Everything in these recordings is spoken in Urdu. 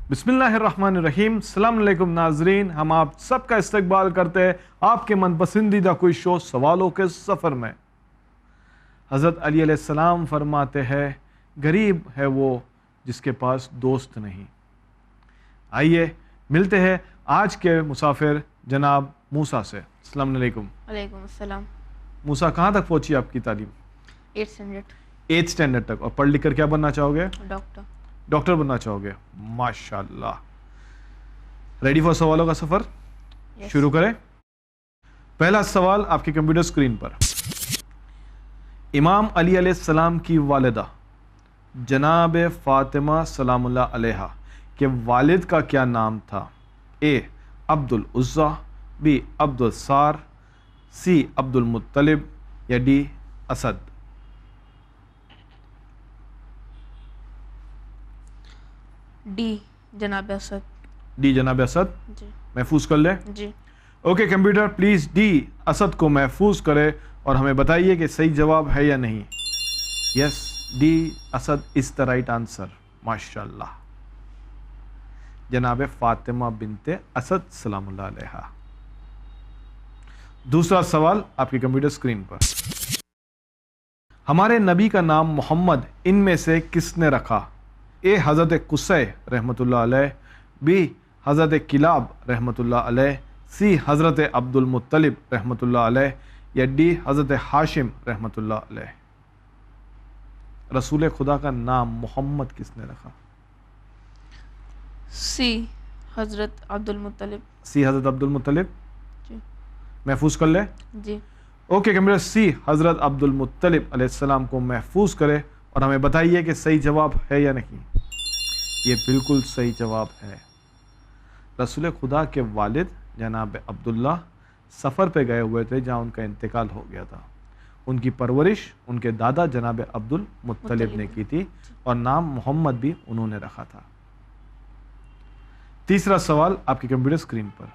بسم اللہ الرحمن الرحیم. السلام علیکم ناظرین, ہم آپ سب کا استقبال کرتے ہیں آپ کے من پسندیدہ کوئی شو سوالوں کے سفر میں. حضرت علی علیہ السلام فرماتے ہیں غریب ہے وہ جس کے پاس دوست نہیں. آئیے ملتے ہیں آج کے مسافر جناب موسیٰ سے. السلام علیکم. وعلیکم السلام. موسیٰ, کہاں تک پہنچی آپ کی تعلیم؟ 8th اسٹینڈرڈ تک. اور پڑھ لکھ کر کیا بننا چاہو گے؟ ڈاکٹر بننا چاہو گے. ماشاء اللہ. ریڈی فار سوالوں کا سفر؟ شروع کریں. پہلا سوال آپ کی کمپیوٹر اسکرین پر. امام علی علیہ السلام کی والدہ جناب فاطمہ سلام اللہ علیہا کے والد کا کیا نام تھا؟ اے عبد العزیٰ, بی عبد السار, سی عبد المطلب یا ڈی اسد؟ ڈی جناب اسد. ڈی جناب اسد جی محفوظ کر لیں. جی okay computer please D Asad کو محفوظ کرے اور ہمیں بتائیے کہ صحیح جواب ہے یا نہیں. Yes, D Asad is the right answer. ماشاء اللہ. جناب فاطمہ بنت اسد سلام اللہ علیہا. دوسرا سوال آپ کی کمپیوٹر اسکرین پر. ہمارے نبی کا نام محمد ان میں سے کس نے رکھا؟ اے حضرت قصی رحمۃ اللہ علیہ, بی حضرت کلاب رحمۃ اللہ علیہ, سی حضرت عبد المطلب رحمۃ اللہ علیہ یا ڈی حضرت ہاشم رحمۃ اللہ علیہ؟ رسول خدا کا نام محمد کس نے رکھا؟ سی حضرت عبد المطلب. سی حضرت عبد المطلب جی محفوظ کر لے. جی اوکے کمپیوٹر سی حضرت عبد المطلب علیہ السلام کو محفوظ کرے اور ہمیں بتائیے کہ صحیح جواب ہے یا نہیں. یہ بالکل صحیح جواب ہے. رسول خدا کے والد جناب عبداللہ سفر پہ گئے ہوئے تھے جہاں ان کا انتقال ہو گیا تھا. ان کی پرورش ان کے دادا جناب عبد المطلب نے کی تھی اور نام محمد بھی انہوں نے رکھا تھا. تیسرا سوال آپ کی کمپیوٹر اسکرین پر.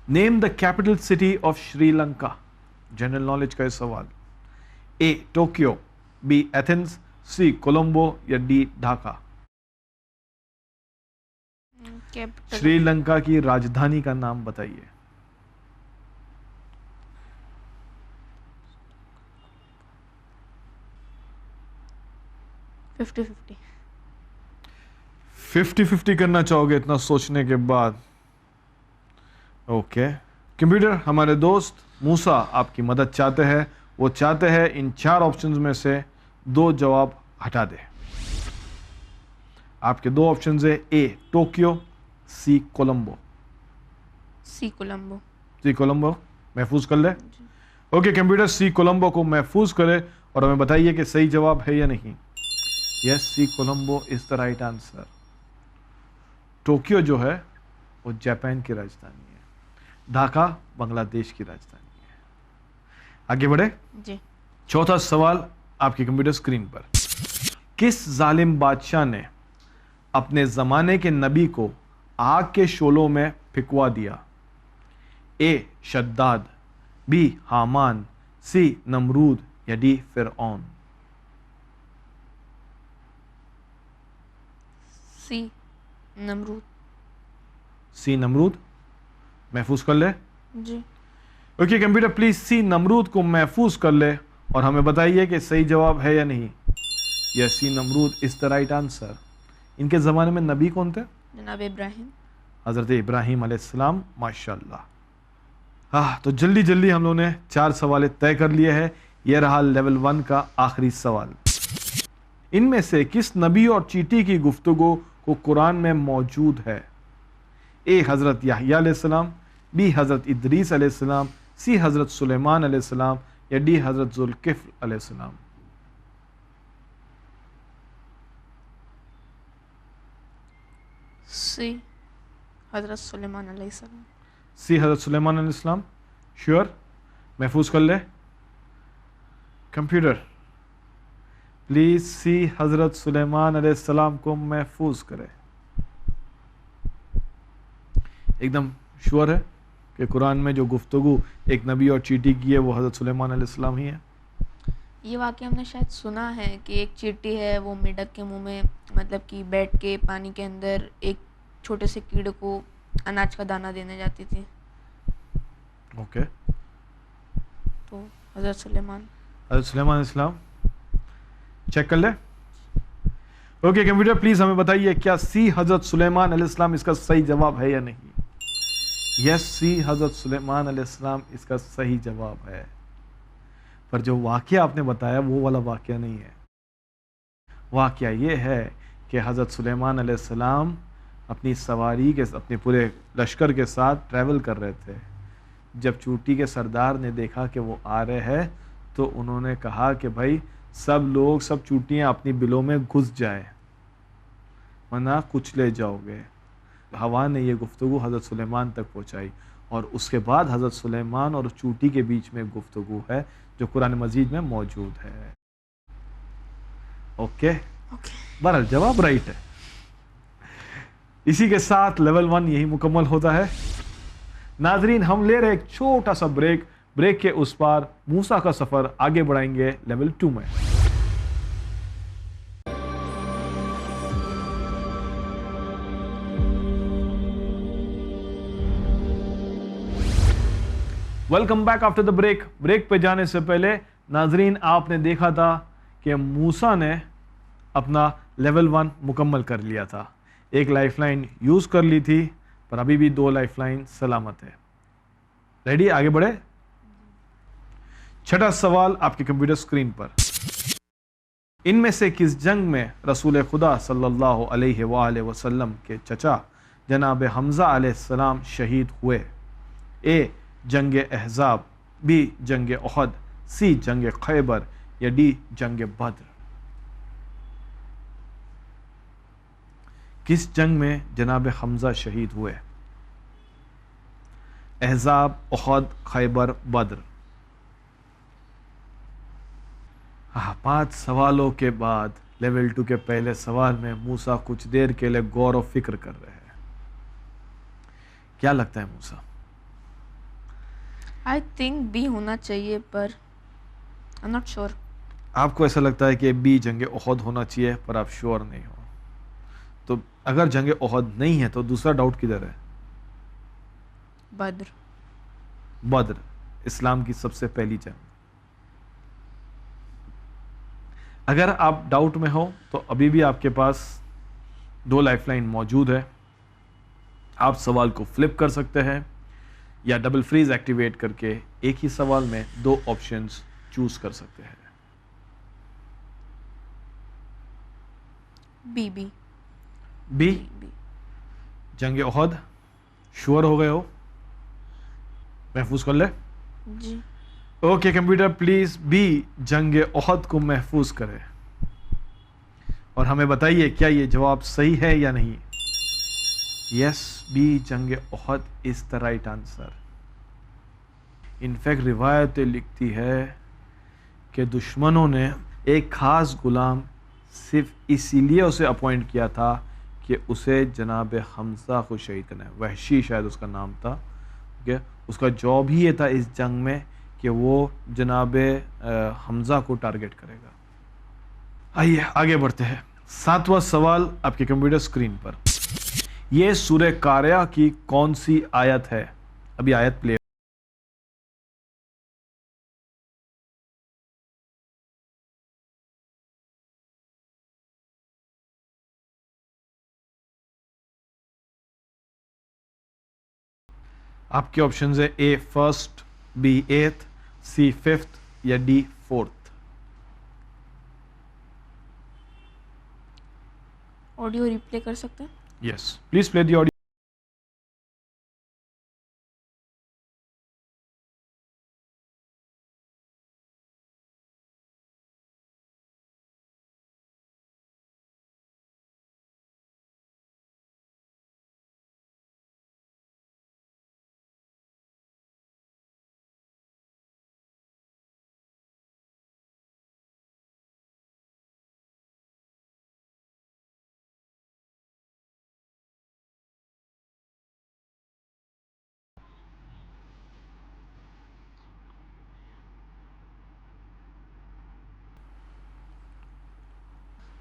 Name the capital city of Sri Lanka. General knowledge کا یہ سوال. A Tokyo, B Athens, C Colombo یا ڈی ڈھاکا؟ شری لنکا کی راجدھانی کا نام بتائیے. ففٹی ففٹی کرنا چاہو گے اتنا سوچنے کے بعد؟ اوکے کمپیوٹر, ہمارے دوست موسیٰ آپ کی مدد چاہتے ہیں. وہ چاہتے ہیں ان 4 آپشنز میں سے 2 جواب ہٹا دے. آپ کے 2 آپشنز ہیں اے ٹوکیو, سی کولمبو. سی کولمبو. سی کولمبو محفوظ کر لے. اوکے کمپیوٹر سی کولمبو کو محفوظ کرے اور ہمیں بتائیے کہ صحیح جواب ہے یا نہیں. یس, سی کولمبو از دا رائٹ آنسر. ٹوکیو جو ہے وہ جاپان کی راجدھانی ہے, ڈھاکا بنگلہ دیش کی راجدھانی ہے. آگے بڑھے. جی چوتھا سوال آپ کی کمپیوٹر اسکرین پر. کس ظالم بادشاہ نے اپنے زمانے کے نبی کو آگ کے شعلوں میں پھکوا دیا؟ اے شداد, بی حامان, سی نمرود یا ڈی فرعون؟ سی نمرود. سی نمرود محفوظ کر لے. جی اوکے کمپیوٹر پلیز سی نمرود کو محفوظ کر لے اور ہمیں بتائیے کہ صحیح جواب ہے یا نہیں. یس, سی نمرود از دا رائٹ آنسر. ان کے زمانے میں نبی کون تھے؟ جناب ابراہیم. حضرت ابراہیم علیہ السلام. ماشاء اللہ. تو جلدی جلدی ہم لوگوں نے 4 سوال طے کر لیے ہیں. یہ رہا لیول 1 کا آخری سوال. ان میں سے کس نبی اور چیٹی کی گفتگو کو قرآن میں موجود ہے؟ اے حضرت یحییٰ علیہ السلام, بی حضرت ادریس علیہ السلام, سی حضرت سلیمان علیہ السلام یا ڈی حضرت ذوالکفل علیہ السلام؟ سی حضرت سلیمان علیہ السلام. سی حضرت سلیمان علیہ السلام شیور محفوظ کر لے. کمپیوٹر پلیز سی حضرت سلیمان علیہ السلام کو محفوظ کرے. ایک دم شیور ہے کہ قرآن میں جو گفتگو ایک نبی اور چیٹی کی ہے وہ حضرت سلیمان علیہ السلام ہی ہے؟ یہ واقعہ ہم نے شاید سنا ہے کہ ایک چیٹی ہے وہ میڈک کے منہ میں مطلب کہ بیٹھ کے پانی کے اندر ایک چھوٹے سے کیڑے کو اناج کا دانہ دینے جاتی تھی. اوکے. تو حضرت سلیمان. حضرت سلیمان علیہ السلام چیک کر لیں. اوکے کمپیوٹر پلیز ہمیں بتائیے کیا سی حضرت سلیمان علیہ السلام اس کا صحیح جواب ہے یا نہیں. یس سی حضرت سلیمان علیہ السلام اس کا صحیح جواب ہے. پر جو واقعہ آپ نے بتایا وہ والا واقعہ نہیں ہے. واقعہ یہ ہے کہ حضرت سلیمان علیہ السلام اپنی سواری کے اپنے پورے لشکر کے ساتھ ٹریول کر رہے تھے. جب چوٹی کے سردار نے دیکھا کہ وہ آ رہے ہیں تو انہوں نے کہا کہ بھائی سب چوٹیاں اپنی بلوں میں گھس جائے ورنہ کچلے جاؤ گے. ہوا نے یہ گفتگو حضرت سلیمان تک پہنچائی اور اس کے بعد حضرت سلیمان اور چوٹی کے بیچ میں گفتگو ہے جو قرآن مجید میں موجود ہے. اوکے بہرحال جواب رائٹ ہے. اسی کے ساتھ لیول 1 یہی مکمل ہوتا ہے. ناظرین ہم لے رہے ایک چھوٹا سا بریک کے اس پار موسیٰ کا سفر آگے بڑھائیں گے لیول 2 میں. Welcome back after the break پہ جانے سے پہلے ناظرین آپ نے دیکھا تھا کہ موسیٰ نے اپنا لیول 1 مکمل کر لیا تھا. ایک لائف لائن یوز کر لی تھی پر ابھی بھی 2 لائف لائن سلامت ہے. ریڈی آگے بڑھے. چھٹا سوال آپ کے کمپیوٹر سکرین پر. ان میں سے کس جنگ میں رسول خدا صلی اللہ علیہ وآلہ وسلم کے چچا جناب حمزہ علیہ السلام شہید ہوئے؟ اے جنگ احزاب، بی جنگ احد، سی جنگ خیبر یا ڈی جنگ بدر. کس جنگ میں جناب حمزہ شہید ہوئے؟ احزاب، احد، خیبر، بدر. 5 سوالوں کے بعد لیول 2 کے پہلے سوال میں موسیٰ کچھ دیر کے لیے غور و فکر کر رہے ہیں. کیا لگتا ہے موسیٰ؟ آئی تھنک بی ہونا چاہیے پر I'm not sure. آپ کو ایسا لگتا ہے کہ بی جنگ احد ہونا چاہیے پر آپ شور نہیں ہو. تو اگر جنگ احد نہیں ہے تو دوسرا ڈاؤٹ کدھر ہے؟ بدر. بدر اسلام کی سب سے پہلی جنگ. اگر آپ ڈاؤٹ میں ہو تو ابھی بھی آپ کے پاس 2 لائف لائن موجود ہے. آپ سوال کو فلپ کر سکتے ہیں یا ڈبل فریز ایکٹیویٹ کر کے ایک ہی سوال میں 2 آپشنز چوز کر سکتے ہیں. بی بی جنگ احد شور ہو گئے ہو؟ محفوظ کر لے. جی. اوکے کمپیوٹر پلیز بی جنگ احد کو محفوظ کرے اور ہمیں بتائیے کیا یہ جواب صحیح ہے یا نہیں. یس بی جنگ احد از دا رائٹ آنسر. انفیکٹ روایتیں لکھتی ہے کہ دشمنوں نے ایک خاص غلام صرف اسی لیے اسے اپوائنٹ کیا تھا کہ اسے جناب حمزہ کو شہید کرنا ہے. وحشی شاید اس کا نام تھا. اس کا جاب ہی یہ تھا اس جنگ میں کہ وہ جناب حمزہ کو ٹارگٹ کرے گا. آئیے آگے بڑھتے ہیں. 7واں سوال آپ کے کمپیوٹر سکرین پر. یہ سورہ قاریہ کی کون سی آیت ہے؟ ابھی آیت پلے. آپ کے آپشنز ہے A first, B eighth, C fifth یا ڈی فورتھ. آڈیو ریپلے کر سکتے ہیں؟ Yes please play the audio.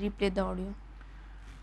Replay the audio.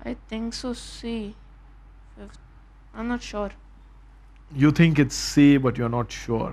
I think so C. Fifth. I'm not sure. You think it's C but you're not sure.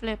Flip.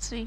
C.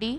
D.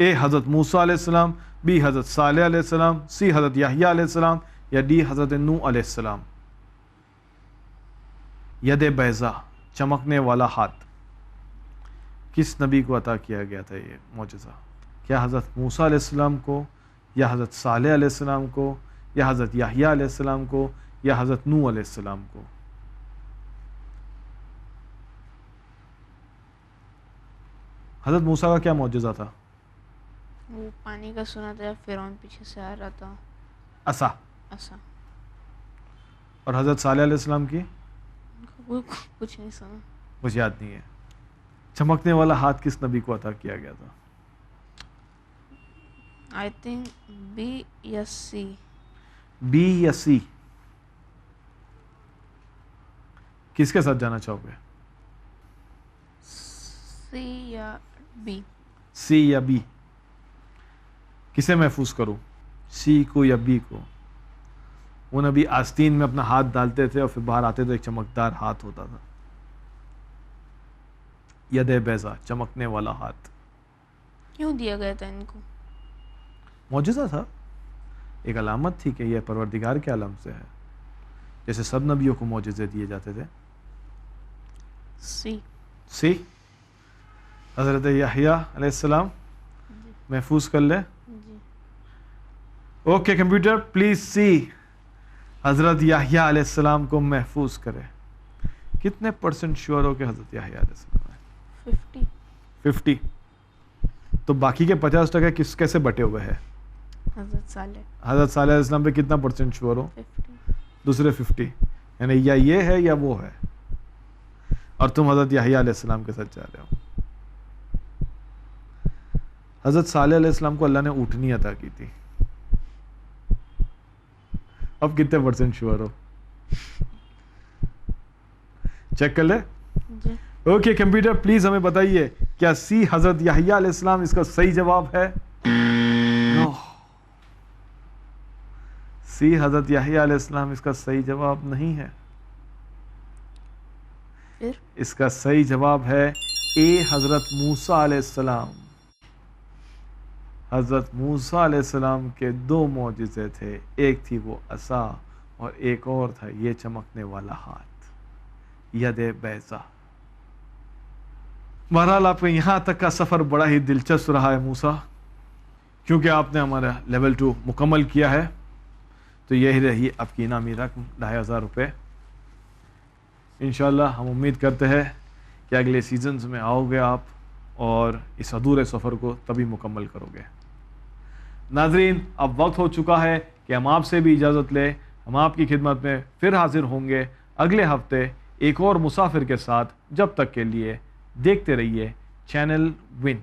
اے حضرت موسیٰ علیہ السلام، بی حضرت صالح علیہ السلام، سی حضرت یحییٰ علیہ السلام یا ڈی حضرت نوح علیہ السلام؟ ید بیضا، چمکنے والا ہاتھ، کس نبی کو عطا کیا گیا تھا یہ معجزہ؟ کیا حضرت موسیٰ علیہ السلام کو، یا حضرت صالح علیہ السلام کو، یا حضرت یحییٰ علیہ السلام کو، یا حضرت نوح علیہ السلام کو؟ حضرت موسیٰ کا کیا معجزہ تھا؟ وہ پانی کا سنا تھا، فرعون پیچھے سے آ رہا تھا، عصا۔ ایسا اور حضرت صالح علیہ السلام کی کچھ نہیں سنا. مجھے یاد نہیں ہے. چمکنے والا ہاتھ کس نبی کو عطا کیا گیا تھا؟ آئی تھنک بی یا سی. بی یا سی؟ کس کے ساتھ جانا چاہو گے؟ سی یا بی. سی یا بی؟ کسے محفوظ کروں، سی کو یا بی کو؟ وہ نبی آستین میں اپنا ہاتھ ڈالتے تھے اور پھر باہر آتے تو ایک چمکدار ہاتھ ہوتا تھا. ید بیضا، چمکنے والا ہاتھ. کیوں دیا گیا تھا ان کو؟ معجزہ تھا، ایک علامت تھی کہ یہ پروردگار کے علم سے ہے، جیسے سب نبیوں کو معجزے دیے جاتے تھے. سی. سی؟ حضرت یحییٰ علیہ السلام محفوظ کر لے. جی. اوکے کمپیوٹر پلیز سی حضرت یحییٰ علیہ السلام کو محفوظ کرے. کتنے پرسنٹ شیور ہو کہ حضرت یحییٰ علیہ السلام ہے؟ 50. تو باقی کے 50% کس کیسے بٹے ہوئے ہیں؟ حضرت صالح. حضرت صالح علیہ السلام پہ کتنا پرسنٹ شیور ہو؟ 50. دوسرے 50، یعنی یا یہ ہے یا وہ ہے، اور تم حضرت یحییٰ علیہ السلام کے ساتھ جا رہے ہو. حضرت صالح علیہ السلام کو اللہ نے اونٹنی عطا کی تھی. اب کتنے پرسنٹ شیور ہو؟ چیک کر لے. جی. اوکے کمپیوٹر پلیز ہمیں بتائیے کیا سی حضرت یحییٰ علیہ السلام اس کا صحیح جواب ہے؟ نو. سی حضرت یحییٰ علیہ السلام اس کا صحیح جواب نہیں ہے. پھر اس کا صحیح جواب ہے اے حضرت موسیٰ علیہ السلام. حضرت موسیٰ علیہ السلام کے 2 معجزے تھے، ایک تھی وہ عصا اور ایک اور تھا یہ چمکنے والا ہاتھ، ید بیضا. بہرحال آپ کا یہاں تک کا سفر بڑا ہی دلچسپ رہا ہے موسیٰ، کیونکہ آپ نے ہمارا لیول 2 مکمل کیا ہے. تو یہی رہی آپ کی انعامی رقم 2500 روپے. انشاءاللہ ہم امید کرتے ہیں کہ اگلے سیزنز میں آؤ گے آپ اور اس ادھورے سفر کو تبھی مکمل کرو گے. ناظرین اب وقت ہو چکا ہے کہ ہم آپ سے بھی اجازت لیں. ہم آپ کی خدمت میں پھر حاضر ہوں گے اگلے ہفتے ایک اور مسافر کے ساتھ. جب تک کے لیے دیکھتے رہیے چینل ون.